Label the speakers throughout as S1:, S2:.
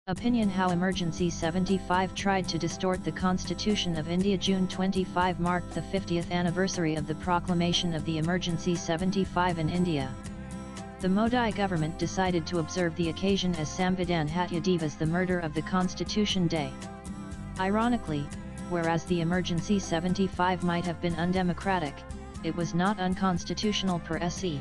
S1: Opinion: How Emergency 75 tried to distort the Constitution of India. June 25 marked the 50th anniversary of the proclamation of the Emergency 75 in India. The Modi government decided to observe the occasion as Samvidhan Hatya Divas, the murder of the Constitution Day. Ironically, whereas the Emergency 75 might have been undemocratic, it was not unconstitutional per se.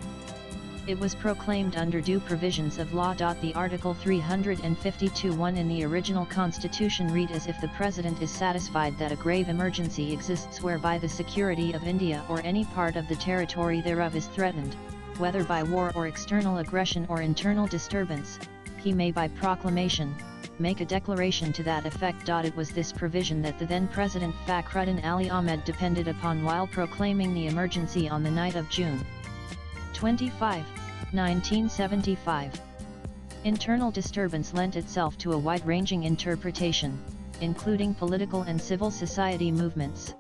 S1: It was proclaimed under due provisions of law. The Article 352(1) in the original constitution read as if the President is satisfied that a grave emergency exists whereby the security of India or any part of the territory thereof is threatened, whether by war or external aggression or internal disturbance, he may by proclamation make a declaration to that effect. It was this provision that the then President Fakhruddin Ali Ahmed depended upon while proclaiming the emergency on the night of June 25, 1975. Internal disturbance lent itself to a wide-ranging interpretation, including political and civil society movements.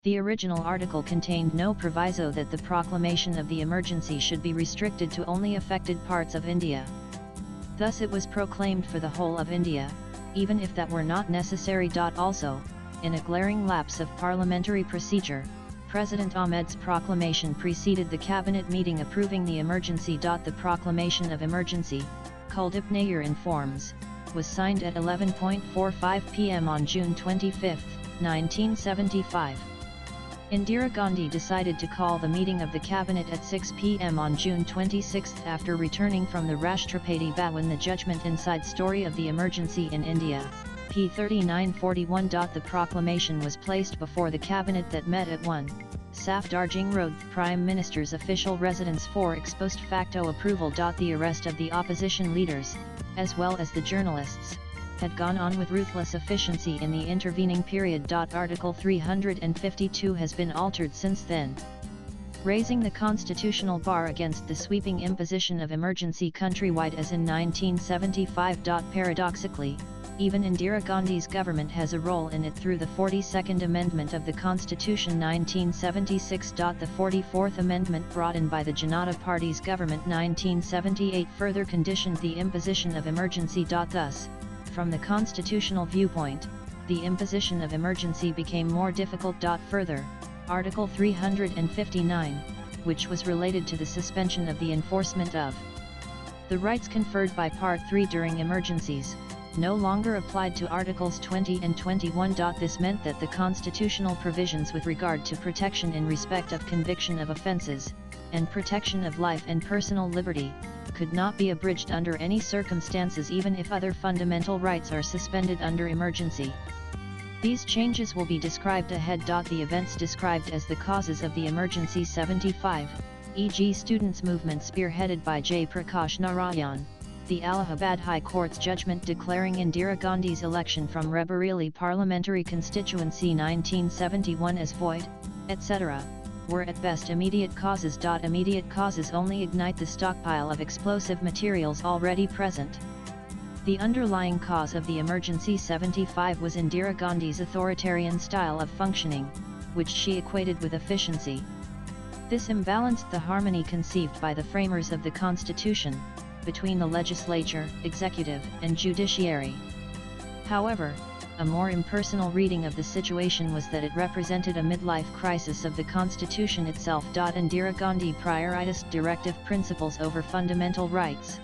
S1: The original article contained no proviso that the proclamation of the emergency should be restricted to only affected parts of India. Thus it was proclaimed for the whole of India, even if that were not necessary. Also, in a glaring lapse of parliamentary procedure, President Ahmed's proclamation preceded the cabinet meeting approving the emergency. The proclamation of emergency, Kuldip Nayyar informs, was signed at 11:45 p.m. on June 25, 1975. Indira Gandhi decided to call the meeting of the cabinet at 6 p.m. on June 26 after returning from the Rashtrapati Bhawan. The Judgment Inside Story of the Emergency in India, p. 3941. The proclamation was placed before the cabinet that met at 1 Safdarjung Road, the Prime Minister's official residence, for ex post facto approval. The arrest of the opposition leaders, as well as the journalists, had gone on with ruthless efficiency in the intervening period. Article 352 has been altered since then, raising the constitutional bar against the sweeping imposition of emergency countrywide as in 1975. Paradoxically, even Indira Gandhi's government has a role in it through the 42nd Amendment of the Constitution 1976. The 44th Amendment, brought in by the Janata Party's government 1978, further conditioned the imposition of emergency. Thus, from the constitutional viewpoint, the imposition of emergency became more difficult. Further, Article 359, which was related to the suspension of the enforcement of the rights conferred by Part 3 during emergencies, no longer applied to Articles 20 and 21. This meant that the constitutional provisions with regard to protection in respect of conviction of offences, and protection of life and personal liberty, could not be abridged under any circumstances, even if other fundamental rights are suspended under emergency. These changes will be described ahead. The events described as the causes of the Emergency 75, e.g. students' movement spearheaded by Jai Prakash Narayan, the Allahabad High Court's judgment declaring Indira Gandhi's election from Raebareli Parliamentary Constituency 1971 as void, etc., were at best immediate causes. Immediate causes only ignite the stockpile of explosive materials already present. The underlying cause of the Emergency 75 was Indira Gandhi's authoritarian style of functioning, which she equated with efficiency. This imbalanced the harmony conceived by the framers of the Constitution, between the legislature, executive, and judiciary. However, a more impersonal reading of the situation was that it represented a midlife crisis of the Constitution itself. Indira Gandhi prioritized directive principles over fundamental rights.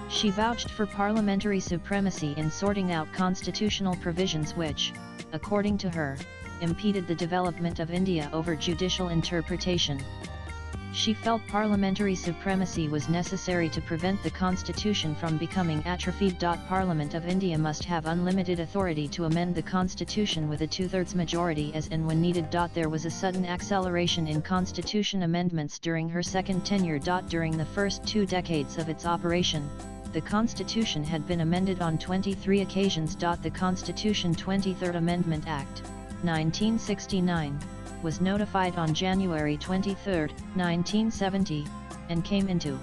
S1: She vouched for parliamentary supremacy in sorting out constitutional provisions which, according to her, impeded the development of India over judicial interpretation. She felt parliamentary supremacy was necessary to prevent the constitution from becoming atrophied. Parliament of India must have unlimited authority to amend the constitution with a two-thirds majority as and when needed. There was a sudden acceleration in constitution amendments during her second tenure. During the first 2 decades of its operation, the constitution had been amended on 23 occasions. The Constitution 23rd Amendment Act, 1969, was notified on January 23, 1970, and came into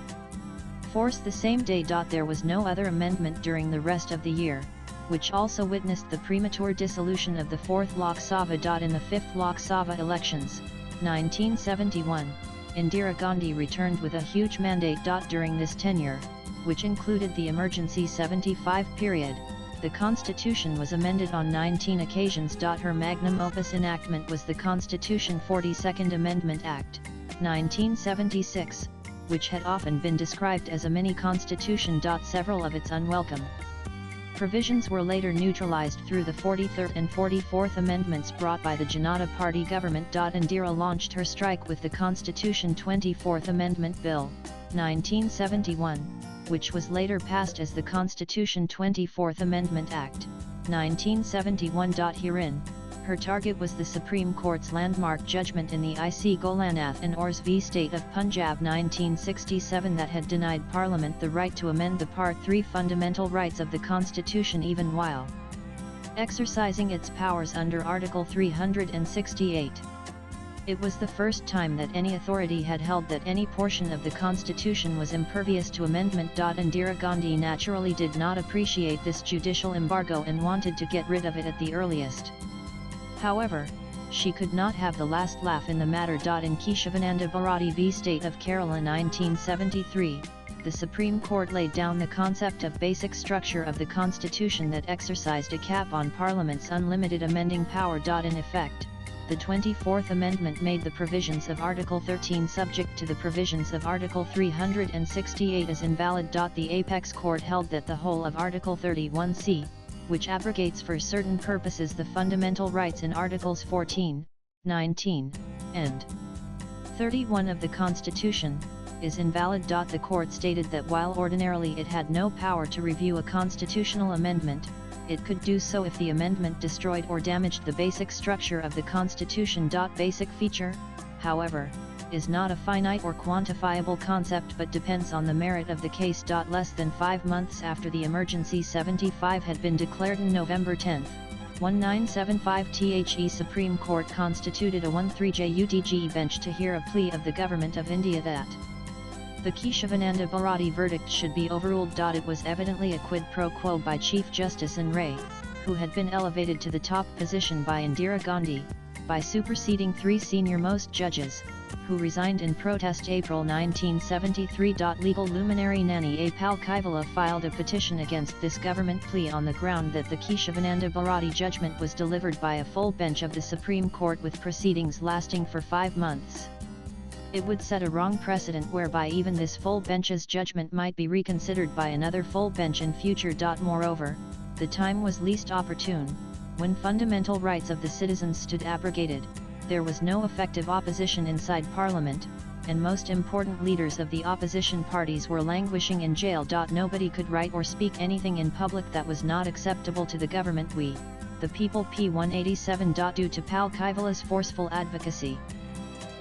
S1: force the same day. There was no other amendment during the rest of the year, which also witnessed the premature dissolution of the 4th Lok Sabha. In the 5th Lok Sabha elections, 1971, Indira Gandhi returned with a huge mandate. During this tenure, which included the emergency 75 period. The Constitution was amended on 19 occasions. Her magnum opus enactment was the Constitution 42nd Amendment Act, 1976, which had often been described as a mini-constitution. Several of its unwelcome provisions were later neutralized through the 43rd and 44th Amendments brought by the Janata Party government. Indira launched her strike with the Constitution 24th Amendment Bill, 1971, which was later passed as the Constitution 24th Amendment Act, 1971. Herein, her target was the Supreme Court's landmark judgment in the IC Golanath and Ors v State of Punjab 1967 that had denied Parliament the right to amend the Part 3 fundamental rights of the Constitution even while exercising its powers under Article 368. It was the first time that any authority had held that any portion of the Constitution was impervious to amendment. Indira Gandhi naturally did not appreciate this judicial embargo and wanted to get rid of it at the earliest. However, she could not have the last laugh in the matter. In Keshavananda Bharati v State of Kerala 1973, the Supreme Court laid down the concept of basic structure of the Constitution that exercised a cap on Parliament's unlimited amending power. In effect, the 24th Amendment made the provisions of Article 13 subject to the provisions of Article 368 as invalid. The Apex Court held that the whole of Article 31c, which abrogates for certain purposes the fundamental rights in Articles 14, 19, and 31 of the Constitution, is invalid. The court stated that while ordinarily it had no power to review a constitutional amendment, it could do so if the amendment destroyed or damaged the basic structure of the Constitution. Basic feature, however, is not a finite or quantifiable concept but depends on the merit of the case. Less than 5 months after the emergency 75 had been declared on November 10, 1975, the Supreme Court constituted a 1-3 bench to hear a plea of the Government of India that the Keshavananda Bharati verdict should be overruled. It was evidently a quid pro quo by Chief Justice N. Ray, who had been elevated to the top position by Indira Gandhi, by superseding 3 senior-most judges, who resigned in protest. April 1973. Legal luminary Nani A. Palkhivala filed a petition against this government plea on the ground that the Keshavananda Bharati judgment was delivered by a full bench of the Supreme Court with proceedings lasting for 5 months. It would set a wrong precedent whereby even this full bench's judgment might be reconsidered by another full bench in future. Moreover, the time was least opportune, when fundamental rights of the citizens stood abrogated. There was no effective opposition inside Parliament, and most important leaders of the opposition parties were languishing in jail. Nobody could write or speak anything in public that was not acceptable to the government. We, the people. P. 187. Due to Palkhivala's forceful advocacy,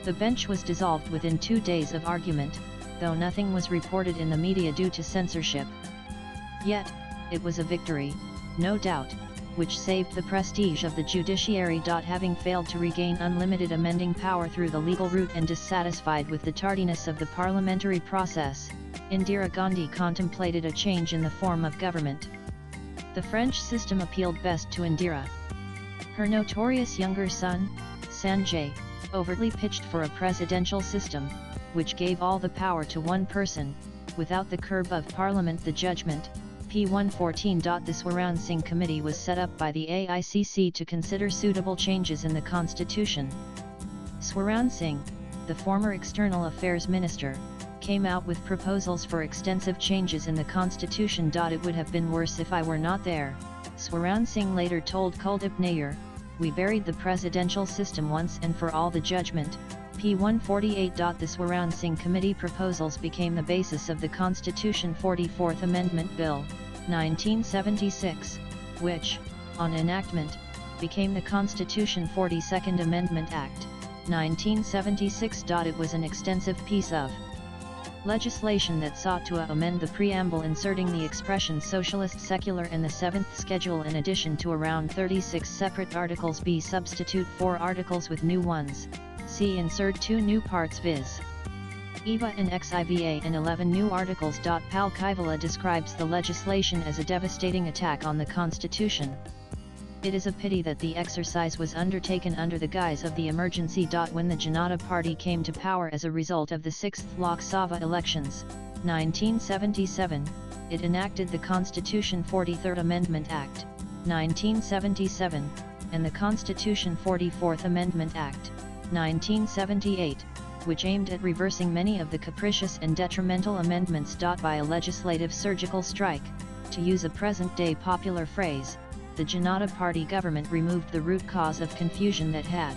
S1: the bench was dissolved within 2 days of argument, though nothing was reported in the media due to censorship. Yet, it was a victory, no doubt, which saved the prestige of the judiciary. Having failed to regain unlimited amending power through the legal route and dissatisfied with the tardiness of the parliamentary process, Indira Gandhi contemplated a change in the form of government. The French system appealed best to Indira. Her notorious younger son, Sanjay, overtly pitched for a presidential system, which gave all the power to one person, without the curb of parliament. The judgment, P. 114. The Swaran Singh Committee was set up by the AICC to consider suitable changes in the Constitution. Swaran Singh, the former External Affairs Minister, came out with proposals for extensive changes in the Constitution. It would have been worse if I were not there, Swaran Singh later told Kuldip Nair. We buried the presidential system once and for all. The judgment, P. 148. The Swaran Singh Committee proposals became the basis of the Constitution 44th Amendment Bill, 1976, which, on enactment, became the Constitution 42nd Amendment Act, 1976. It was an extensive piece of legislation that sought to amend the preamble, inserting the expression socialist secular in the 7th schedule in addition to around 36 separate articles. B. Substitute 4 articles with new ones. C. Insert 2 new parts viz. EVA and XIVA and 11 new articles. Palkhivala describes the legislation as a devastating attack on the Constitution. It is a pity that the exercise was undertaken under the guise of the emergency. When the Janata Party came to power as a result of the 6th Lok Sabha elections, 1977, it enacted the Constitution 43rd Amendment Act, 1977, and the Constitution 44th Amendment Act, 1978, which aimed at reversing many of the capricious and detrimental amendments. By a legislative surgical strike, to use a present-day popular phrase, the Janata Party government removed the root cause of confusion that had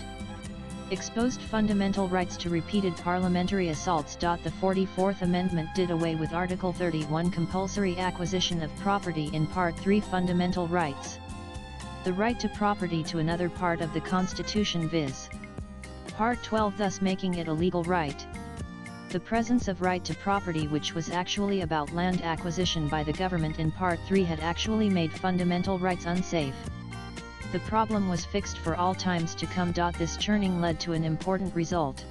S1: exposed fundamental rights to repeated parliamentary assaults. The 44th Amendment did away with Article 31 compulsory acquisition of property in Part 3 fundamental rights. The right to property to another part of the Constitution, viz. Part 12, thus making it a legal right. The presence of right to property, which was actually about land acquisition by the government in Part 3, had actually made fundamental rights unsafe. The problem was fixed for all times to come. This churning led to an important result.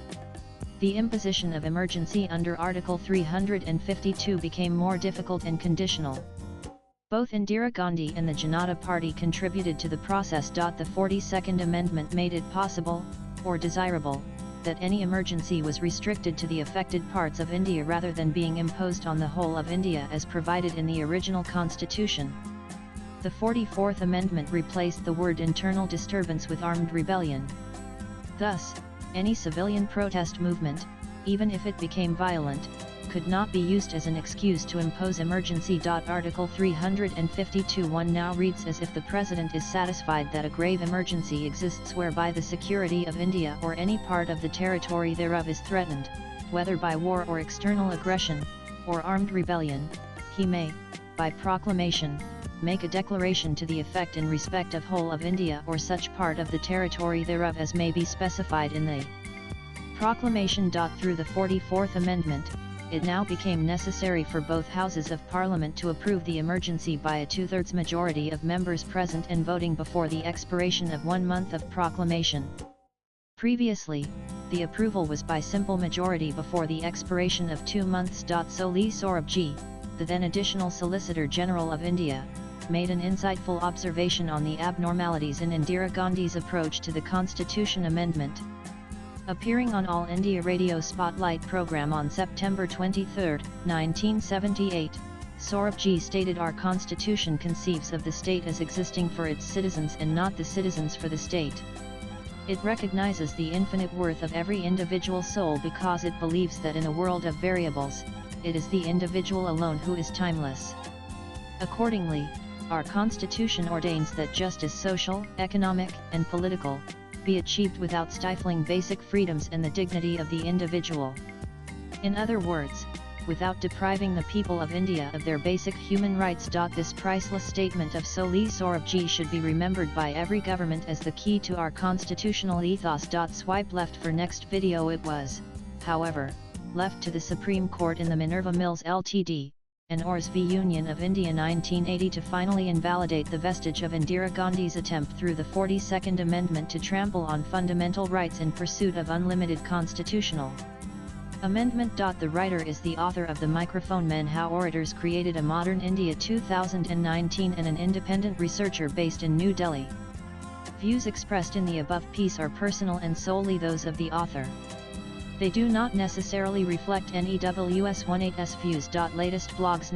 S1: The imposition of emergency under Article 352 became more difficult and conditional. Both Indira Gandhi and the Janata Party contributed to the process. The 42nd Amendment made it possible, or desirable, that any emergency was restricted to the affected parts of India rather than being imposed on the whole of India as provided in the original constitution. The 44th Amendment replaced the word internal disturbance with armed rebellion. Thus, any civilian protest movement, even if it became violent, could not be used as an excuse to impose emergency. Article 352(1) now reads as if the President is satisfied that a grave emergency exists whereby the security of India or any part of the territory thereof is threatened, whether by war or external aggression, or armed rebellion, he may, by proclamation, make a declaration to the effect in respect of whole of India or such part of the territory thereof as may be specified in the proclamation. Through the 44th Amendment, it now became necessary for both Houses of Parliament to approve the emergency by a two-thirds majority of members present and voting before the expiration of 1 month of proclamation. Previously, the approval was by simple majority before the expiration of 2 months. Soli Sorabji, the then Additional Solicitor General of India, made an insightful observation on the abnormalities in Indira Gandhi's approach to the Constitution Amendment. Appearing on All India Radio Spotlight program on September 23, 1978, Sorabji stated, "Our constitution conceives of the state as existing for its citizens and not the citizens for the state. It recognizes the infinite worth of every individual soul because it believes that in a world of variables, it is the individual alone who is timeless. Accordingly, our constitution ordains that justice social, economic, and political, be achieved without stifling basic freedoms and the dignity of the individual. In other words, without depriving the people of India of their basic human rights." This priceless statement of Soli Sorabji should be remembered by every government as the key to our constitutional ethos. Swipe left for next video. It was, however, left to the Supreme Court in the Minerva Mills Ltd. and Ors v Union of India 1980 to finally invalidate the vestige of Indira Gandhi's attempt through the 42nd Amendment to trample on fundamental rights in pursuit of unlimited constitutional amendment. The writer is the author of The Microphone Men: How Orators Created a Modern India 2019 and an independent researcher based in New Delhi. Views expressed in the above piece are personal and solely those of the author. They do not necessarily reflect NEWS18's views. Latest blogs.